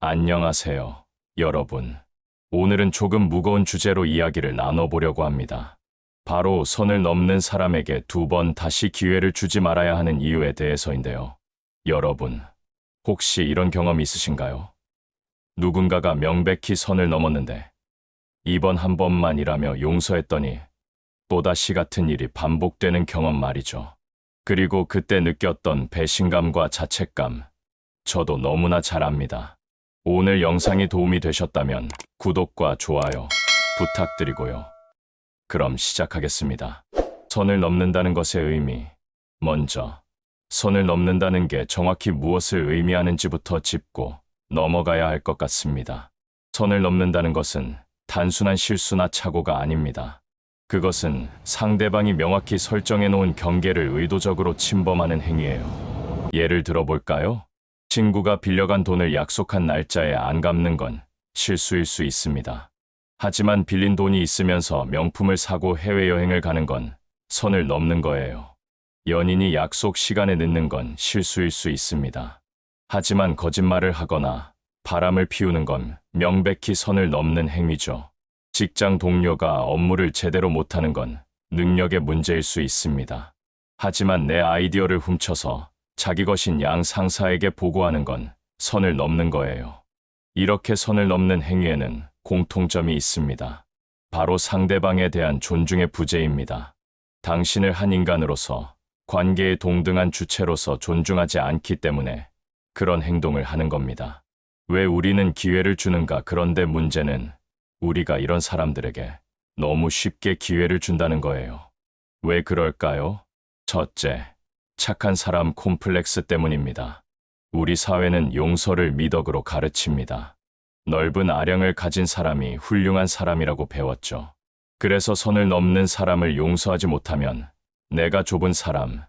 안녕하세요, 여러분. 오늘은 조금 무거운 주제로 이야기를 나눠보려고 합니다. 바로 선을 넘는 사람에게 두 번 다시 기회를 주지 말아야 하는 이유에 대해서인데요. 여러분, 혹시 이런 경험 있으신가요? 누군가가 명백히 선을 넘었는데 이번 한 번만이라며 용서했더니 또다시 같은 일이 반복되는 경험 말이죠. 그리고 그때 느꼈던 배신감과 자책감, 저도 너무나 잘 압니다. 오늘 영상이 도움이 되셨다면 구독과 좋아요 부탁드리고요. 그럼 시작하겠습니다. 선을 넘는다는 것의 의미. 먼저, 선을 넘는다는 게 정확히 무엇을 의미하는지부터 짚고 넘어가야 할 것 같습니다. 선을 넘는다는 것은 단순한 실수나 착오가 아닙니다. 그것은 상대방이 명확히 설정해 놓은 경계를 의도적으로 침범하는 행위예요. 예를 들어볼까요? 친구가 빌려간 돈을 약속한 날짜에 안 갚는 건 실수일 수 있습니다. 하지만 빌린 돈이 있으면서 명품을 사고 해외여행을 가는 건 선을 넘는 거예요. 연인이 약속 시간에 늦는 건 실수일 수 있습니다. 하지만 거짓말을 하거나 바람을 피우는 건 명백히 선을 넘는 행위죠. 직장 동료가 업무를 제대로 못하는 건 능력의 문제일 수 있습니다. 하지만 내 아이디어를 훔쳐서 자기 것인 양 상사에게 보고하는 건 선을 넘는 거예요. 이렇게 선을 넘는 행위에는 공통점이 있습니다. 바로 상대방에 대한 존중의 부재입니다. 당신을 한 인간으로서, 관계의 동등한 주체로서 존중하지 않기 때문에 그런 행동을 하는 겁니다. 왜 우리는 기회를 주는가? 그런데 문제는 우리가 이런 사람들에게 너무 쉽게 기회를 준다는 거예요. 왜 그럴까요? 첫째, 착한 사람 콤플렉스 때문입니다. 우리 사회는 용서를 미덕으로 가르칩니다. 넓은 아량을 가진 사람이 훌륭한 사람이라고 배웠죠. 그래서 선을 넘는 사람을 용서하지 못하면 내가 좁은 사람,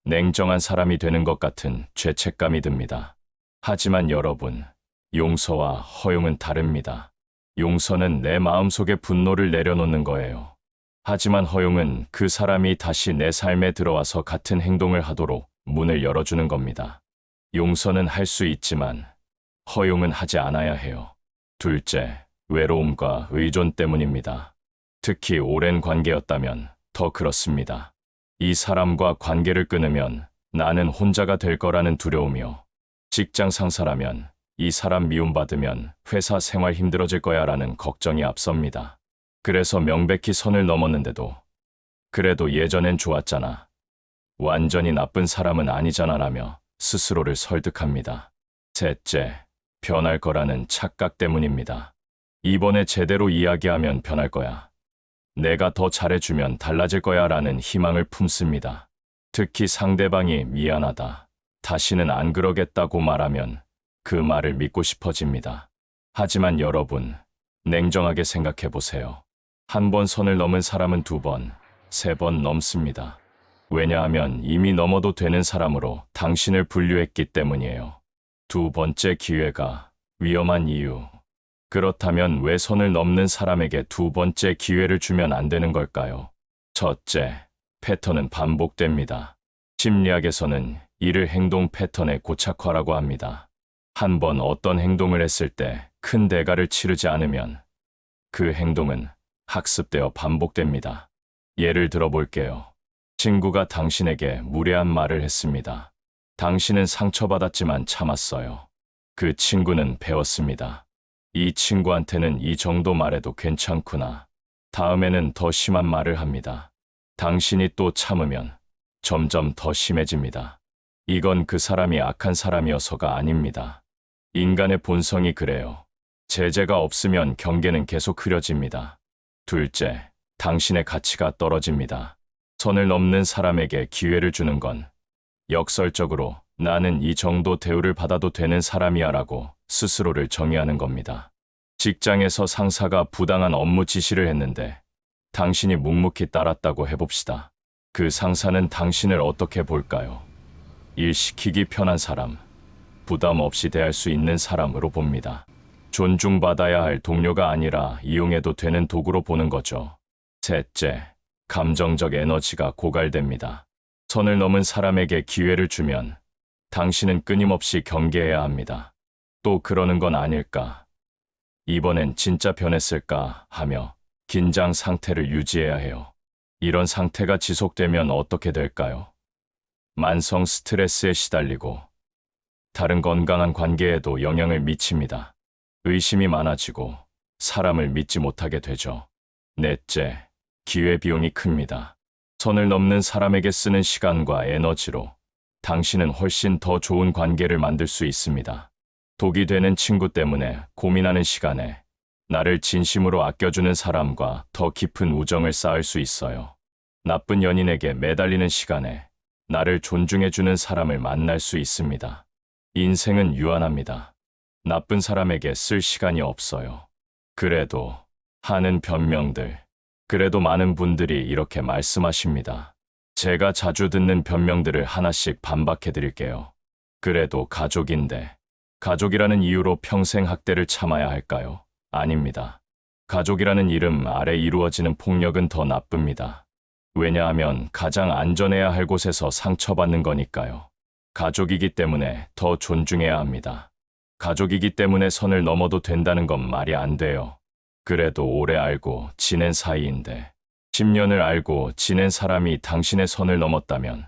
냉정한 사람이 되는 것 같은 죄책감이 듭니다. 하지만 여러분, 용서와 허용은 다릅니다. 용서는 내 마음속의 분노를 내려놓는 거예요. 하지만 허용은 그 사람이 다시 내 삶에 들어와서 같은 행동을 하도록 문을 열어주는 겁니다. 용서는 할 수 있지만 허용은 하지 않아야 해요. 둘째, 외로움과 의존 때문입니다. 특히 오랜 관계였다면 더 그렇습니다. 이 사람과 관계를 끊으면 나는 혼자가 될 거라는 두려움이요. 직장 상사라면 이 사람 미움받으면 회사 생활 힘들어질 거야 라는 걱정이 앞섭니다. 그래서 명백히 선을 넘었는데도 그래도 예전엔 좋았잖아. 완전히 나쁜 사람은 아니잖아 라며 스스로를 설득합니다. 셋째, 변할 거라는 착각 때문입니다. 이번에 제대로 이야기하면 변할 거야. 내가 더 잘해주면 달라질 거야 라는 희망을 품습니다. 특히 상대방이 미안하다, 다시는 안 그러겠다고 말하면 그 말을 믿고 싶어집니다. 하지만 여러분, 냉정하게 생각해 보세요. 한 번 선을 넘은 사람은 두 번, 세 번 넘습니다. 왜냐하면 이미 넘어도 되는 사람으로 당신을 분류했기 때문이에요. 두 번째 기회가 위험한 이유. 그렇다면 왜 선을 넘는 사람에게 두 번째 기회를 주면 안 되는 걸까요? 첫째, 패턴은 반복됩니다. 심리학에서는 이를 행동 패턴의 고착화라고 합니다. 한 번 어떤 행동을 했을 때 큰 대가를 치르지 않으면 그 행동은 학습되어 반복됩니다. 예를 들어볼게요. 친구가 당신에게 무례한 말을 했습니다. 당신은 상처받았지만 참았어요. 그 친구는 배웠습니다. 이 친구한테는 이 정도 말해도 괜찮구나. 다음에는 더 심한 말을 합니다. 당신이 또 참으면 점점 더 심해집니다. 이건 그 사람이 악한 사람이어서가 아닙니다. 인간의 본성이 그래요. 제재가 없으면 경계는 계속 흐려집니다. 둘째, 당신의 가치가 떨어집니다. 선을 넘는 사람에게 기회를 주는 건 역설적으로 나는 이 정도 대우를 받아도 되는 사람이야 라고 스스로를 정의하는 겁니다. 직장에서 상사가 부당한 업무 지시를 했는데 당신이 묵묵히 따랐다고 해봅시다. 그 상사는 당신을 어떻게 볼까요? 일 시키기 편한 사람, 부담 없이 대할 수 있는 사람으로 봅니다. 존중받아야 할 동료가 아니라 이용해도 되는 도구로 보는 거죠. 셋째, 감정적 에너지가 고갈됩니다. 선을 넘은 사람에게 기회를 주면 당신은 끊임없이 경계해야 합니다. 또 그러는 건 아닐까? 이번엔 진짜 변했을까 하며 긴장 상태를 유지해야 해요. 이런 상태가 지속되면 어떻게 될까요? 만성 스트레스에 시달리고 다른 건강한 관계에도 영향을 미칩니다. 의심이 많아지고 사람을 믿지 못하게 되죠. 넷째, 기회비용이 큽니다. 선을 넘는 사람에게 쓰는 시간과 에너지로 당신은 훨씬 더 좋은 관계를 만들 수 있습니다. 독이 되는 친구 때문에 고민하는 시간에 나를 진심으로 아껴주는 사람과 더 깊은 우정을 쌓을 수 있어요. 나쁜 연인에게 매달리는 시간에 나를 존중해주는 사람을 만날 수 있습니다. 인생은 유한합니다. 나쁜 사람에게 쓸 시간이 없어요. 그래도 하는 변명들, 그래도 많은 분들이 이렇게 말씀하십니다. 제가 자주 듣는 변명들을 하나씩 반박해 드릴게요. 그래도 가족인데, 가족이라는 이유로 평생 학대를 참아야 할까요? 아닙니다. 가족이라는 이름 아래 이루어지는 폭력은 더 나쁩니다. 왜냐하면 가장 안전해야 할 곳에서 상처받는 거니까요. 가족이기 때문에 더 존중해야 합니다. 가족이기 때문에 선을 넘어도 된다는 건 말이 안 돼요. 그래도 오래 알고 지낸 사이인데 10년을 알고 지낸 사람이 당신의 선을 넘었다면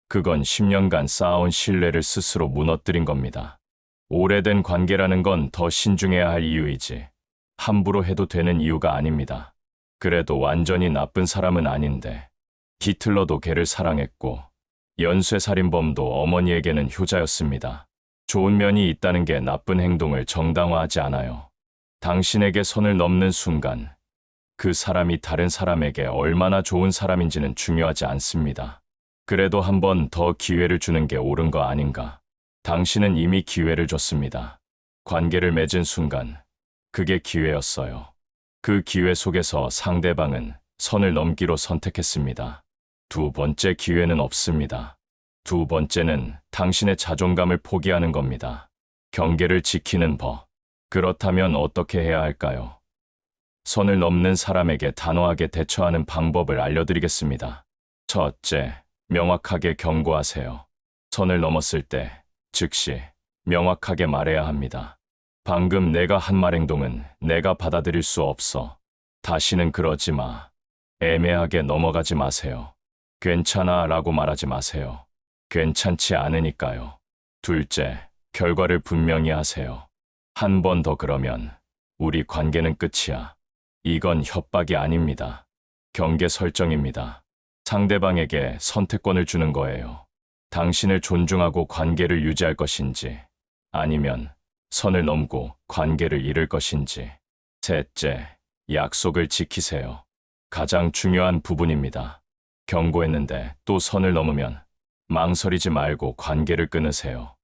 그건 10년간 쌓아온 신뢰를 스스로 무너뜨린 겁니다. 오래된 관계라는 건 더 신중해야 할 이유이지 함부로 해도 되는 이유가 아닙니다. 그래도 완전히 나쁜 사람은 아닌데 히틀러도 걔를 사랑했고 연쇄살인범도 어머니에게는 효자였습니다. 좋은 면이 있다는 게 나쁜 행동을 정당화하지 않아요. 당신에게 선을 넘는 순간 그 사람이 다른 사람에게 얼마나 좋은 사람인지는 중요하지 않습니다. 그래도 한 번 더 기회를 주는 게 옳은 거 아닌가. 당신은 이미 기회를 줬습니다. 관계를 맺은 순간 그게 기회였어요. 그 기회 속에서 상대방은 선을 넘기로 선택했습니다. 두 번째 기회는 없습니다. 두 번째는 당신의 자존감을 포기하는 겁니다. 경계를 지키는 법. 그렇다면 어떻게 해야 할까요? 선을 넘는 사람에게 단호하게 대처하는 방법을 알려드리겠습니다. 첫째, 명확하게 경고하세요. 선을 넘었을 때 즉시 명확하게 말해야 합니다. 방금 내가 한 말 행동은 내가 받아들일 수 없어. 다시는 그러지 마. 애매하게 넘어가지 마세요. 괜찮아 라고 말하지 마세요. 괜찮지 않으니까요. 둘째, 결과를 분명히 하세요. 한 번 더 그러면 우리 관계는 끝이야. 이건 협박이 아닙니다. 경계 설정입니다. 상대방에게 선택권을 주는 거예요. 당신을 존중하고 관계를 유지할 것인지 아니면 선을 넘고 관계를 잃을 것인지. 셋째, 약속을 지키세요. 가장 중요한 부분입니다. 경고했는데 또 선을 넘으면 망설이지 말고 관계를 끊으세요.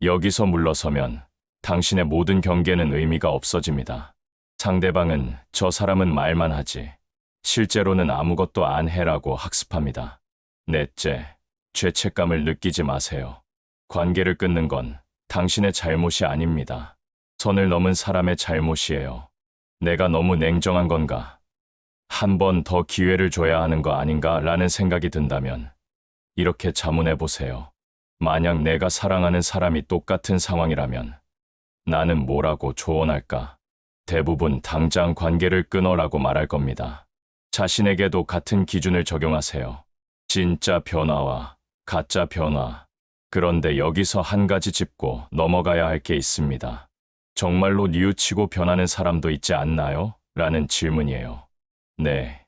여기서 물러서면 당신의 모든 경계는 의미가 없어집니다. 상대방은 저 사람은 말만 하지 실제로는 아무것도 안 해라고 학습합니다. 넷째, 죄책감을 느끼지 마세요. 관계를 끊는 건 당신의 잘못이 아닙니다. 선을 넘은 사람의 잘못이에요. 내가 너무 냉정한 건가? 한 번 더 기회를 줘야 하는 거 아닌가 라는 생각이 든다면 이렇게 자문해 보세요. 만약 내가 사랑하는 사람이 똑같은 상황이라면 나는 뭐라고 조언할까? 대부분 당장 관계를 끊어라고 말할 겁니다. 자신에게도 같은 기준을 적용하세요. 진짜 변화와 가짜 변화. 그런데 여기서 한 가지 짚고 넘어가야 할 게 있습니다. 정말로 뉘우치고 변하는 사람도 있지 않나요? 라는 질문이에요. 네,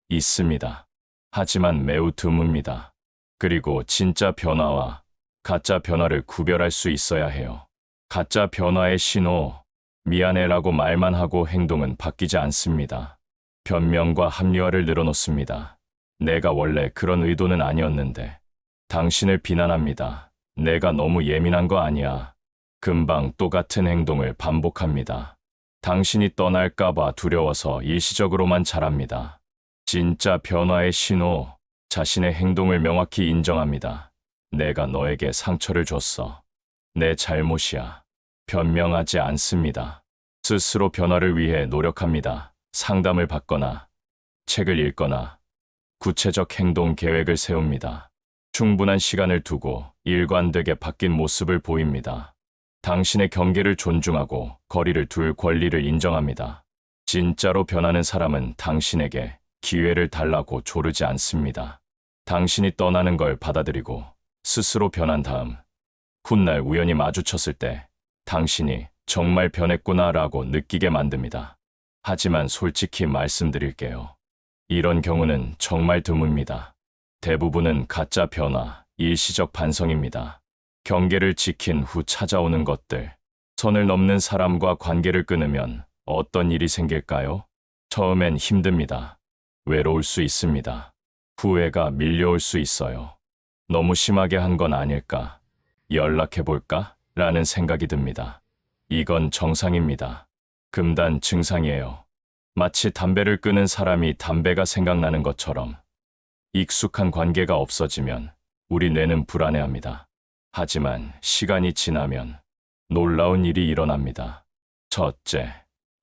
있습니다. 하지만 매우 드뭅니다. 그리고 진짜 변화와 가짜 변화를 구별할 수 있어야 해요. 가짜 변화의 신호, 미안해라고 말만 하고 행동은 바뀌지 않습니다. 변명과 합리화를 늘어놓습니다. 내가 원래 그런 의도는 아니었는데 당신을 비난합니다. 내가 너무 예민한 거 아니야. 금방 똑같은 행동을 반복합니다. 당신이 떠날까봐 두려워서 일시적으로만 잘합니다. 진짜 변화의 신호, 자신의 행동을 명확히 인정합니다. 내가 너에게 상처를 줬어. 내 잘못이야. 변명하지 않습니다. 스스로 변화를 위해 노력합니다. 상담을 받거나, 책을 읽거나, 구체적 행동 계획을 세웁니다. 충분한 시간을 두고 일관되게 바뀐 모습을 보입니다. 당신의 경계를 존중하고 거리를 둘 권리를 인정합니다. 진짜로 변하는 사람은 당신에게 기회를 달라고 조르지 않습니다. 당신이 떠나는 걸 받아들이고 스스로 변한 다음 훗날 우연히 마주쳤을 때 당신이 정말 변했구나라고 느끼게 만듭니다. 하지만 솔직히 말씀드릴게요. 이런 경우는 정말 드뭅니다. 대부분은 가짜 변화, 일시적 반성입니다. 경계를 지킨 후 찾아오는 것들, 선을 넘는 사람과 관계를 끊으면 어떤 일이 생길까요? 처음엔 힘듭니다. 외로울 수 있습니다. 후회가 밀려올 수 있어요. 너무 심하게 한 건 아닐까? 연락해볼까? 라는 생각이 듭니다. 이건 정상입니다. 금단 증상이에요. 마치 담배를 끄는 사람이 담배가 생각나는 것처럼 익숙한 관계가 없어지면 우리 뇌는 불안해합니다. 하지만 시간이 지나면 놀라운 일이 일어납니다. 첫째,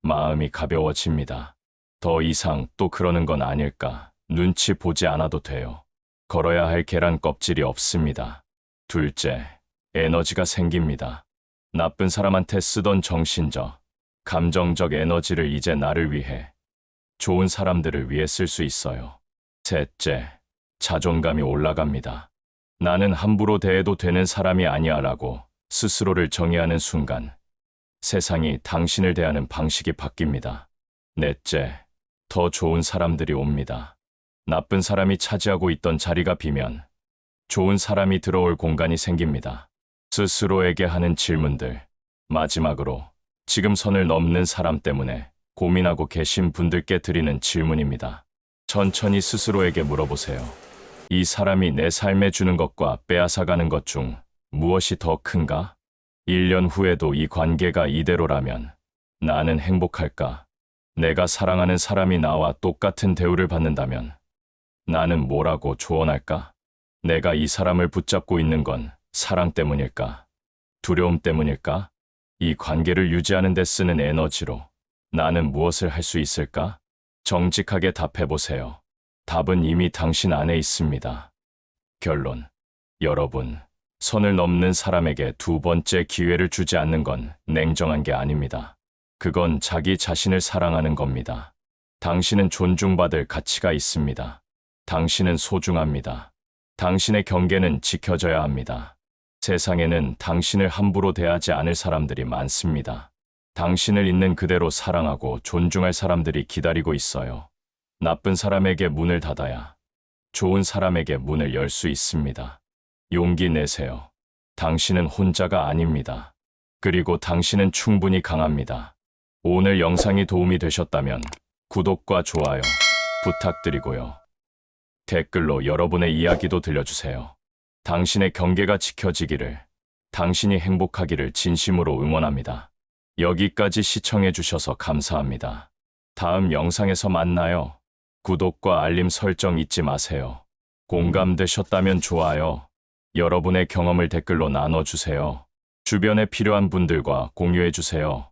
마음이 가벼워집니다. 더 이상 또 그러는 건 아닐까? 눈치 보지 않아도 돼요. 걸어야 할 계란 껍질이 없습니다. 둘째, 에너지가 생깁니다. 나쁜 사람한테 쓰던 정신적, 감정적 에너지를 이제 나를 위해, 좋은 사람들을 위해 쓸 수 있어요. 셋째, 자존감이 올라갑니다. 나는 함부로 대해도 되는 사람이 아니야 라고 스스로를 정의하는 순간 세상이 당신을 대하는 방식이 바뀝니다. 넷째, 더 좋은 사람들이 옵니다. 나쁜 사람이 차지하고 있던 자리가 비면 좋은 사람이 들어올 공간이 생깁니다. 스스로에게 하는 질문들. 마지막으로 지금 선을 넘는 사람 때문에 고민하고 계신 분들께 드리는 질문입니다. 천천히 스스로에게 물어보세요. 이 사람이 내 삶에 주는 것과 빼앗아가는 것 중 무엇이 더 큰가? 1년 후에도 이 관계가 이대로라면 나는 행복할까? 내가 사랑하는 사람이 나와 똑같은 대우를 받는다면 나는 뭐라고 조언할까? 내가 이 사람을 붙잡고 있는 건 사랑 때문일까? 두려움 때문일까? 이 관계를 유지하는 데 쓰는 에너지로 나는 무엇을 할 수 있을까? 정직하게 답해보세요. 답은 이미 당신 안에 있습니다. 결론. 여러분, 선을 넘는 사람에게 두 번째 기회를 주지 않는 건 냉정한 게 아닙니다. 그건 자기 자신을 사랑하는 겁니다. 당신은 존중받을 가치가 있습니다. 당신은 소중합니다. 당신의 경계는 지켜져야 합니다. 세상에는 당신을 함부로 대하지 않을 사람들이 많습니다. 당신을 있는 그대로 사랑하고 존중할 사람들이 기다리고 있어요. 나쁜 사람에게 문을 닫아야 좋은 사람에게 문을 열 수 있습니다. 용기 내세요. 당신은 혼자가 아닙니다. 그리고 당신은 충분히 강합니다. 오늘 영상이 도움이 되셨다면 구독과 좋아요 부탁드리고요. 댓글로 여러분의 이야기도 들려주세요. 당신의 경계가 지켜지기를, 당신이 행복하기를 진심으로 응원합니다. 여기까지 시청해주셔서 감사합니다. 다음 영상에서 만나요. 구독과 알림 설정 잊지 마세요. 공감되셨다면 좋아요. 여러분의 경험을 댓글로 나눠주세요. 주변에 필요한 분들과 공유해주세요.